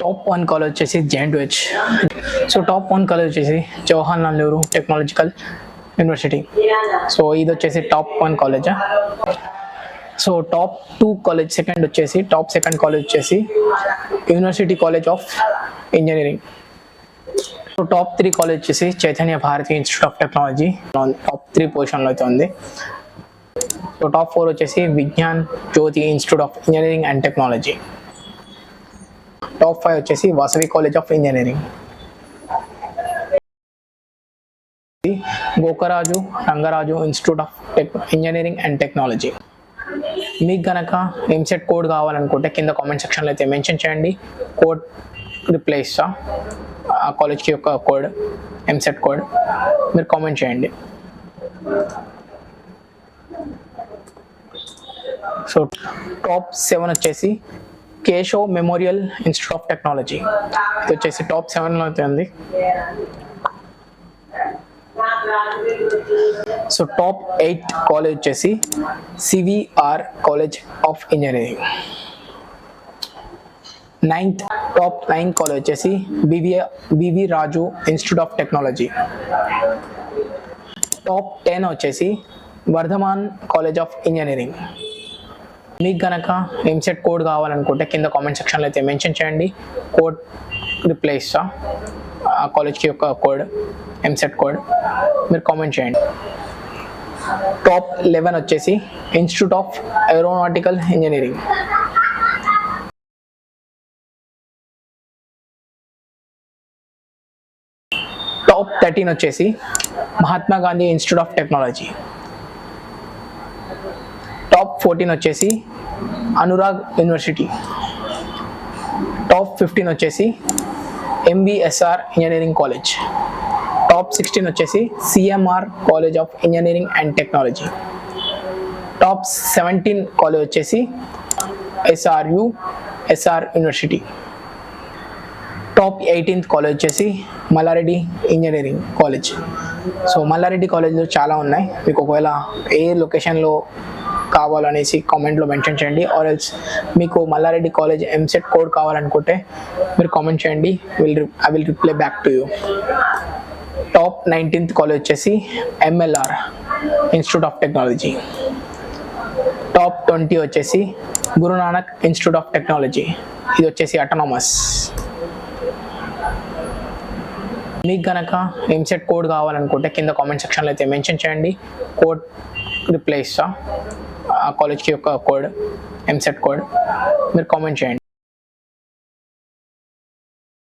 Top 1 college వచ్చేసి JNTH. So top 1 college వచ్చేసి Jawaharlal Nehru technological university. So ఇది వచ్చేసి top 1 college. So top 2 college top second college వచ్చేసి university college of engineering. So top 3 college వచ్చేసి Chaitanya Bharathi institute of technology top 3 పొజిషన్లో అయితే ఉంది. So top 4 వచ్చేసి Vignan Jyothi institute of engineering and technology. Top 5 వచ్చేసి Vasavi college of engineering. Gokaraju Rangaraju institute of engineering and technology. మీకు గనక EAMCET code కావాలనుకుంటే కింద కామెంట్ సెక్షన్లో అయితే మెన్షన్ చేయండి. కోడ్ రిప్లై ఇస్తా, ఆ కాలేజ్కి యొక్క కోడ్, ఎంసెట్ కోడ్ మీరు కామెంట్ చేయండి. సో టాప్ 7 వచ్చేసి Keshav memorial institute of technology. ఇది వచ్చేసి టాప్ 7లో అయితే ఉంది. సో టాప్ 8 కాలేజ్ వచ్చేసి CVR college of engineering. Top 9 college వచ్చేసి BV Raju institute of technology. Top 10 వచ్చేసి వర్ధమాన్ కాలేజ్ ఆఫ్ ఇంజనీరింగ్. మీకు గనక ఎంసెట్ కోడ్ కావాలనుకుంటే కింద కామెంట్ సెక్షన్లో అయితే మెన్షన్ చేయండి. కోడ్ రిప్లై ఇస్తా, ఆ కాలేజ్కి యొక్క కోడ్, ఎంసెట్ కోడ్ మీరు కామెంట్ చేయండి. టాప్ 11 వచ్చేసి institute of aeronautical engineering. Top 13 వచ్చేసి Mahatma Gandhi institute of technology. Top 14 వచ్చేసి అనురాగ్ యూనివర్సిటీ. టాప్ 15 వచ్చేసి ఎంబీఎస్ఆర్ ఇంజనీరింగ్ కాలేజ్. టాప్ 16 వచ్చేసి CMR college of engineering and technology. Top 17 college వచ్చేసి SR university. Top 18th college వచ్చేసి Malla Reddy engineering college. So Malla Reddy కాలేజ్లో చాలా ఉన్నాయి, మీకు ఒకవేళ ఏ లొకేషన్లో కావాలనేసి కామెంట్లో మెన్షన్ చేయండి. ఆర్ ఎల్స్ మీకు మల్లారెడ్డి కాలేజ్ ఎంసెట్ కోడ్ కావాలనుకుంటే మీరు కామెంట్ చేయండి, I will reply back to you. Top 19th college వచ్చేసి MLR institute of technology. Top 20 వచ్చేసి గురునానక్ ఇన్స్టిట్యూట్ ఆఫ్ టెక్నాలజీ. ఇది వచ్చేసి అటానమస్. మీకు గనక ఎంసెట్ కోడ్ కావాలనుకుంటే కింద కామెంట్ సెక్షన్లో అయితే మెన్షన్ చేయండి. కోడ్ రిప్లై ఇస్తా, ఆ కాలేజ్కి యొక్క కోడ్, ఎంసెట్ కోడ్ మీరు కామెంట్ చేయండి.